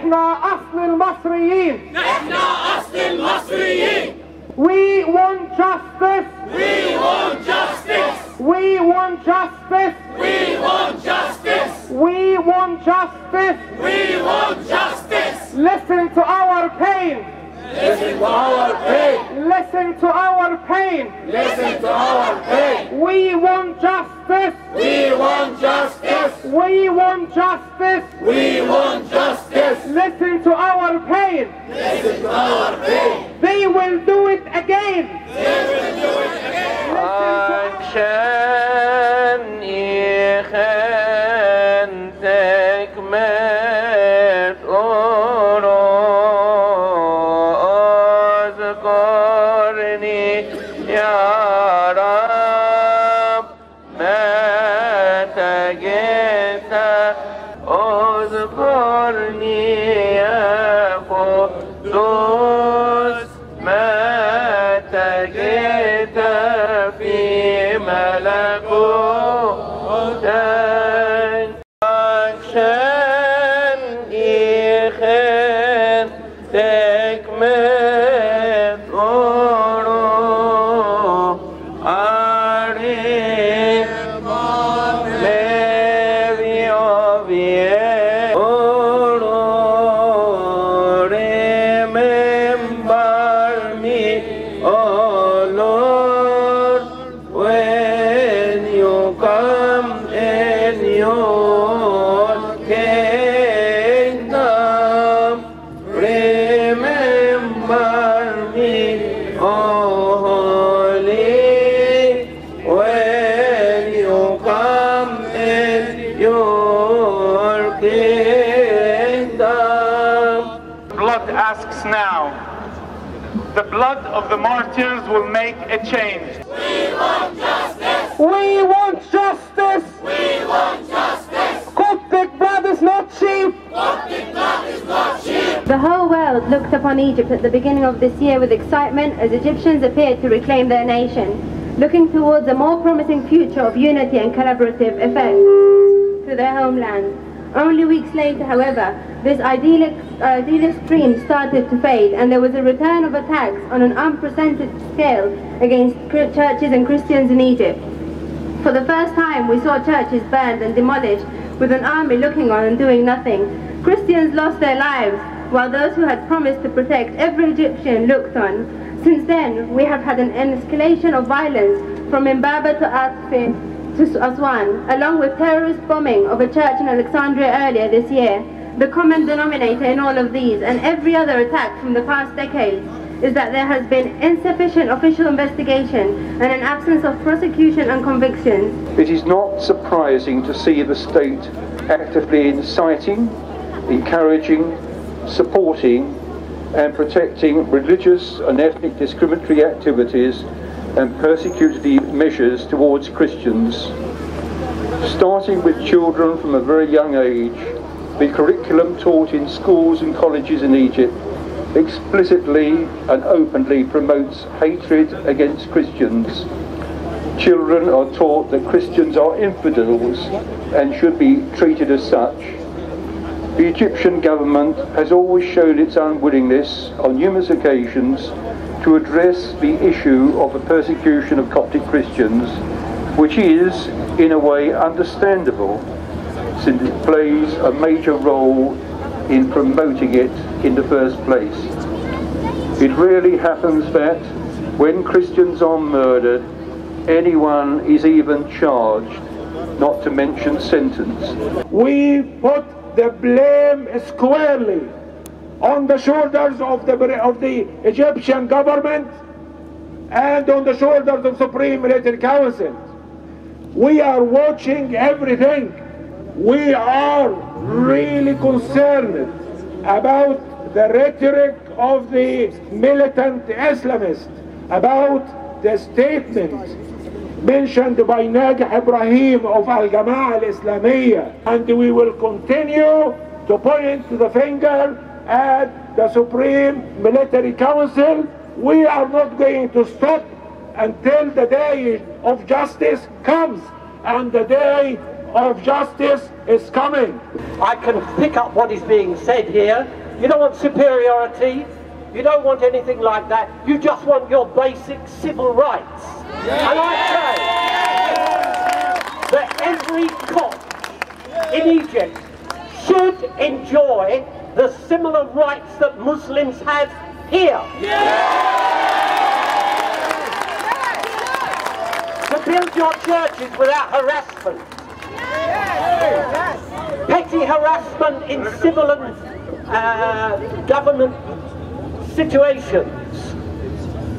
احنا اصل المصريين. احنا اصل المصريين. We want justice. We want justice. We want justice. We want justice. We want justice. We want justice. Listen to our pain. Listen to our pain. Listen to our pain. Listen to our pain. We want justice. We want justice. We want justice. We want justice. Listen to our pain. Listen to our pain. They will do it again. They will do it again. عشان يخنتك مات اذكرني يا رب متى جئت اذكرني يا قدوس متى جئت في ملكوتك عشان يخنتك مات asks now, the blood of the martyrs will make a change. We want justice. We want justice. We want justice. Coptic blood is not cheap. Coptic blood is not cheap. The whole world looked upon Egypt at the beginning of this year with excitement as Egyptians appeared to reclaim their nation, looking towards a more promising future of unity and collaborative effect to their homeland. Only weeks later, however, this idealist dream started to fade, and there was a return of attacks on an unprecedented scale against churches and Christians in Egypt. For the first time, we saw churches burned and demolished, with an army looking on and doing nothing. Christians lost their lives, while those who had promised to protect every Egyptian looked on. Since then, we have had an escalation of violence from Mubaraka to Aswan, along with terrorist bombing of a church in Alexandria earlier this year. The common denominator in all of these and every other attack from the past decades is that there has been insufficient official investigation and an absence of prosecution and convictions. It is not surprising to see the state actively inciting, encouraging, supporting and protecting religious and ethnic discriminatory activities and persecutory measures towards Christians. Starting with children from a very young age, the curriculum taught in schools and colleges in Egypt explicitly and openly promotes hatred against Christians. Children are taught that Christians are infidels and should be treated as such. The Egyptian government has always shown its unwillingness on numerous occasions to address the issue of the persecution of Coptic Christians, which is, in a way, understandable, since it plays a major role in promoting it in the first place. It rarely happens that, when Christians are murdered, anyone is even charged, not to mention sentenced. We put the blame squarely on the shoulders of the Egyptian government and on the shoulders of Supreme Military Council. We are watching everything. We are really concerned about the rhetoric of the militant Islamists, about the statement mentioned by Najah Ibrahim of Al-Jama'ah Al-Islamiyya, and we will continue to point the finger at the Supreme Military Council. We are not going to stop until the day of justice comes and the day of justice is coming. I can pick up what is being said here. You don't want superiority. You don't want anything like that. You just want your basic civil rights. And I say that every Copt in Egypt should enjoy the similar rights that Muslims have here. To build your churches without harassment. Petty harassment in civil and government situations.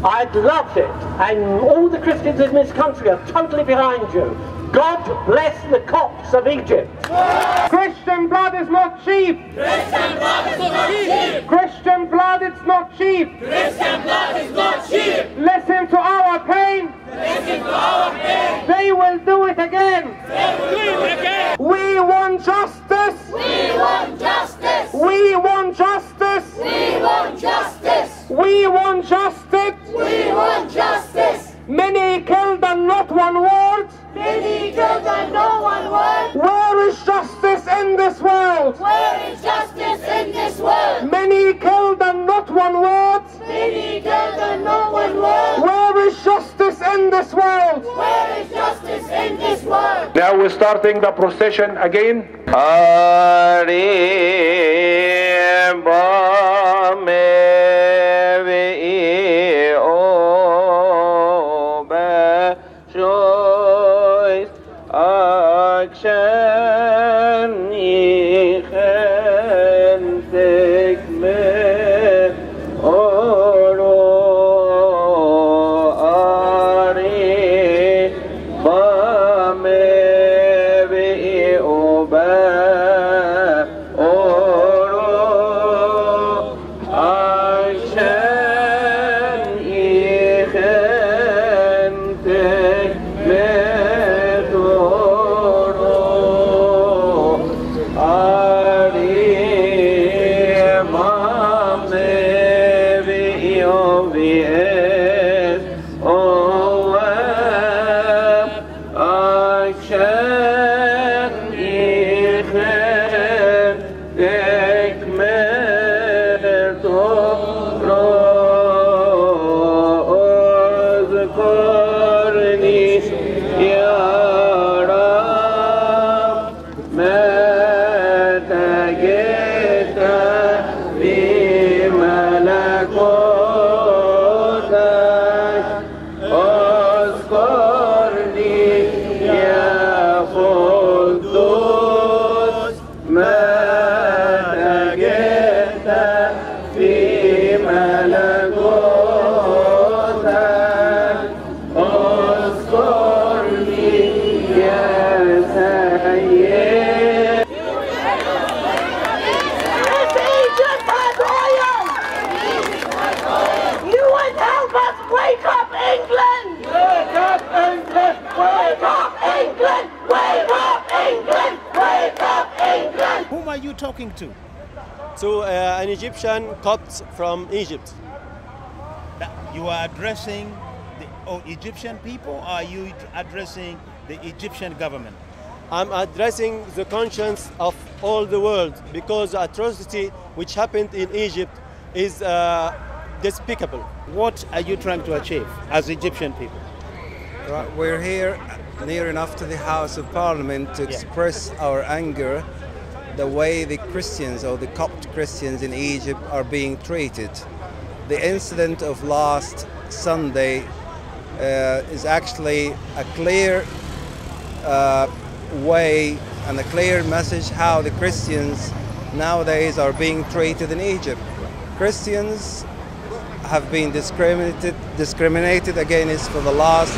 I'd love it, and all the Christians in this country are totally behind you. God bless the Copts of Egypt. Christian blood is not cheap. Christian blood is not cheap. Christian blood is not cheap. Christian blood is not cheap. Listen to our pain. Listen to our pain. They will do it again. They will do it again. We want justice. We want justice. We want justice. We want justice. We want justice. We want justice. Many killed and not one word. Many killed and no one word. Where is justice in this world? Where is justice in this world? Many killed and not one word. Many killed and no one word. Where is justice in this world? Where is justice in this world? Now we're starting the procession again. Whom are you talking to? To an Egyptian Copt from Egypt. You are addressing the Egyptian people, or are you addressing the Egyptian government? I'm addressing the conscience of all the world, because the atrocity which happened in Egypt is despicable. What are you trying to achieve as Egyptian people? Right, we're here near enough to the House of Parliament to express our anger the way the Christians or the Copt Christians in Egypt are being treated. The incident of last Sunday is actually a clear way and a clear message how the Christians nowadays are being treated in Egypt. Christians have been discriminated against for the last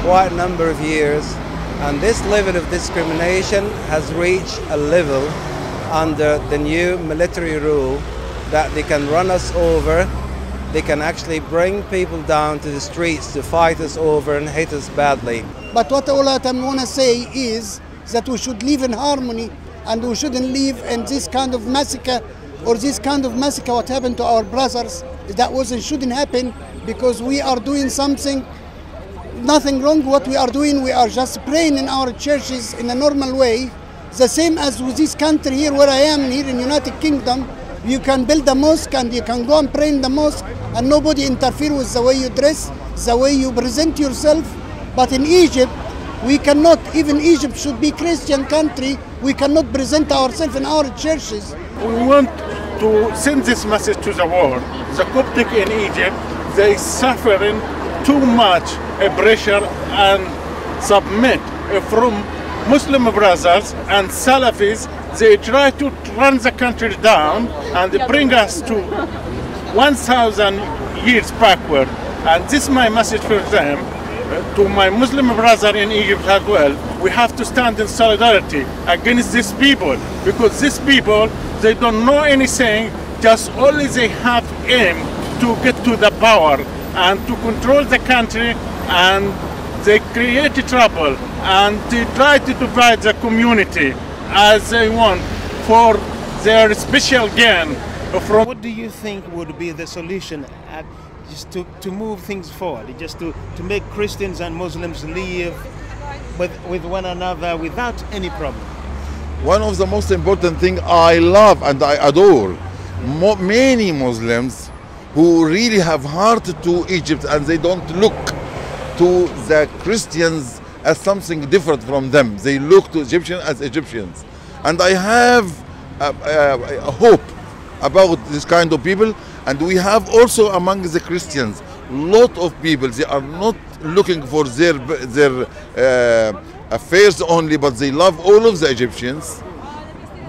quite a number of years, and this level of discrimination has reached a level under the new military rule that they can run us over. They can actually bring people down to the streets to fight us over and hit us badly. But what all I want to say is that we should live in harmony, and we shouldn't live in this kind of massacre, or this kind of massacre what happened to our brothers. That shouldn't happen, because we are doing something nothing wrong what we are doing. We are just praying in our churches in a normal way. The same as with this country here where I am, here in United Kingdom. You can build a mosque and you can go and pray in the mosque and nobody interfere with the way you dress, the way you present yourself. But in Egypt, we cannot, even Egypt should be Christian country, we cannot present ourselves in our churches. We want to send this message to the world. The Coptic in Egypt, they suffering too much pressure and submit from Muslim brothers and Salafis. They try to run the country down and bring us to 1,000 years backward. And this is my message for them, to my Muslim brother in Egypt as well. We have to stand in solidarity against these people, because these people, they don't know anything, just only they have aim to get to the power and to control the country, and they create trouble and they try to divide the community as they want for their special gain. What do you think would be the solution just to move things forward, just to make Christians and Muslims live with one another without any problem? One of the most important things I love and I adore, many Muslims who really have heart to Egypt and they don't look to the Christians as something different from them. They look to Egyptians as Egyptians. And I have a hope about this kind of people. And we have also among the Christians, lot of people, they are not looking for their affairs only, but they love all of the Egyptians.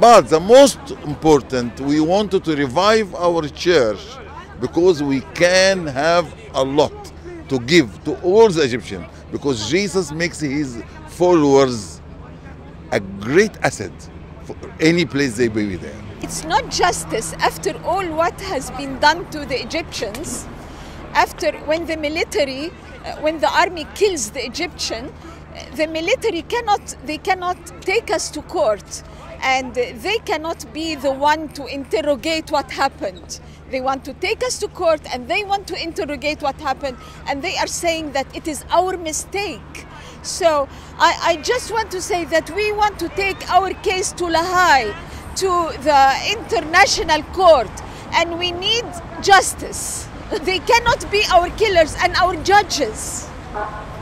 But the most important, we wanted to revive our church because we can have a lot to give to all the Egyptians, because Jesus makes his followers a great asset for any place they be there. It's not justice after all what has been done to the Egyptians, after when the military, when the army kills the Egyptian, the military cannot take us to court, and they cannot be the one to interrogate what happened. They want to take us to court and they want to interrogate what happened, and they are saying that it is our mistake. So I just want to say that we want to take our case to Lahai, to the international court, and we need justice. They cannot be our killers and our judges.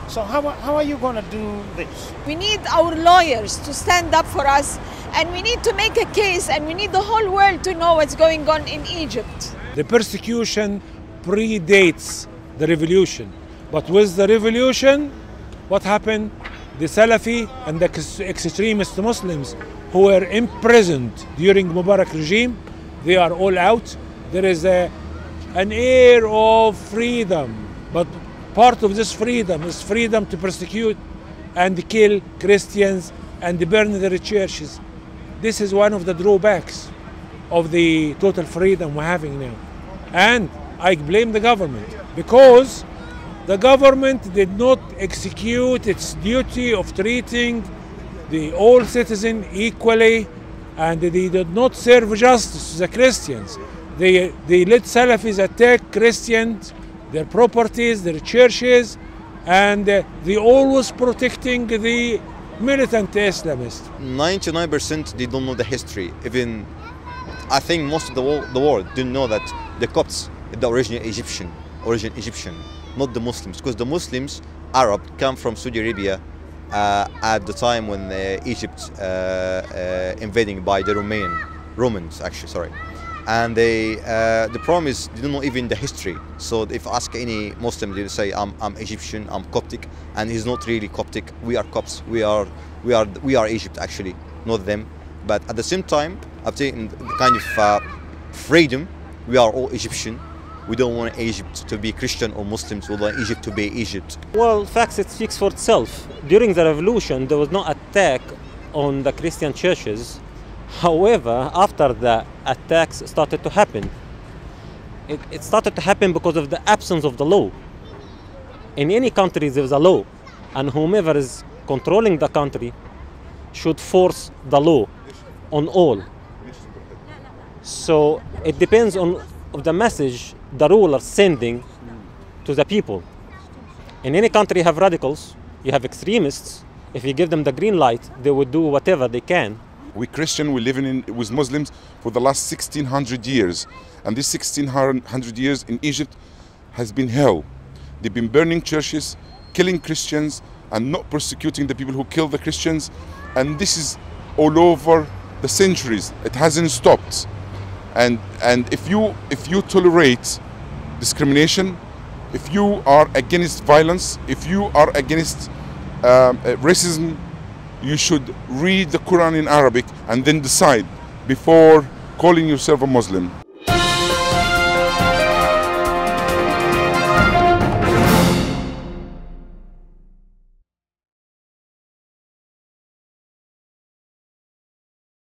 So how are you going to do this? We need our lawyers to stand up for us, and we need to make a case, and we need the whole world to know what's going on in Egypt. The persecution predates the revolution. But with the revolution, what happened? The Salafi and the extremist Muslims who were imprisoned during Mubarak regime, they are all out. There is an air of freedom, but part of this freedom is freedom to persecute and kill Christians and burn their churches. This is one of the drawbacks of the total freedom we're having now. And I blame the government, because the government did not execute its duty of treating all citizens equally, and they did not serve justice to the Christians. They let Salafis attack Christians, their properties, their churches, and they always protecting the militant Islamists. 99% they don't know the history. Even I think most of the world didn't know that the Copts are the original Egyptian, not the Muslims, because the Muslims, Arab, come from Saudi Arabia at the time when Egypt invading by the Romans actually, sorry. And the problem is they don't know even the history. So if ask any Muslim, they say I'm Egyptian, I'm Coptic, and he's not really Coptic. We are Copts. We are Egypt actually, not them. But at the same time, I've taken kind of freedom. We are all Egyptian. We don't want Egypt to be Christian or Muslims. We want Egypt to be Egypt. Well, facts, it speaks for itself. During the revolution, there was no attack on the Christian churches. However, after the attacks started to happen, it started to happen because of the absence of the law. In any country, there is a law, and whomever is controlling the country should force the law on all. So it depends on the message the ruler sending to the people. In any country you have radicals, you have extremists. If you give them the green light, they would do whatever they can. We Christian, we live with Muslims for the last 1600 years. And this 1600 years in Egypt has been hell. They've been burning churches, killing Christians, and not persecuting the people who kill the Christians. And this is all over the centuries. It hasn't stopped. And if you tolerate discrimination, if you are against violence, if you are against racism, you should read the Quran in Arabic and then decide before calling yourself a Muslim.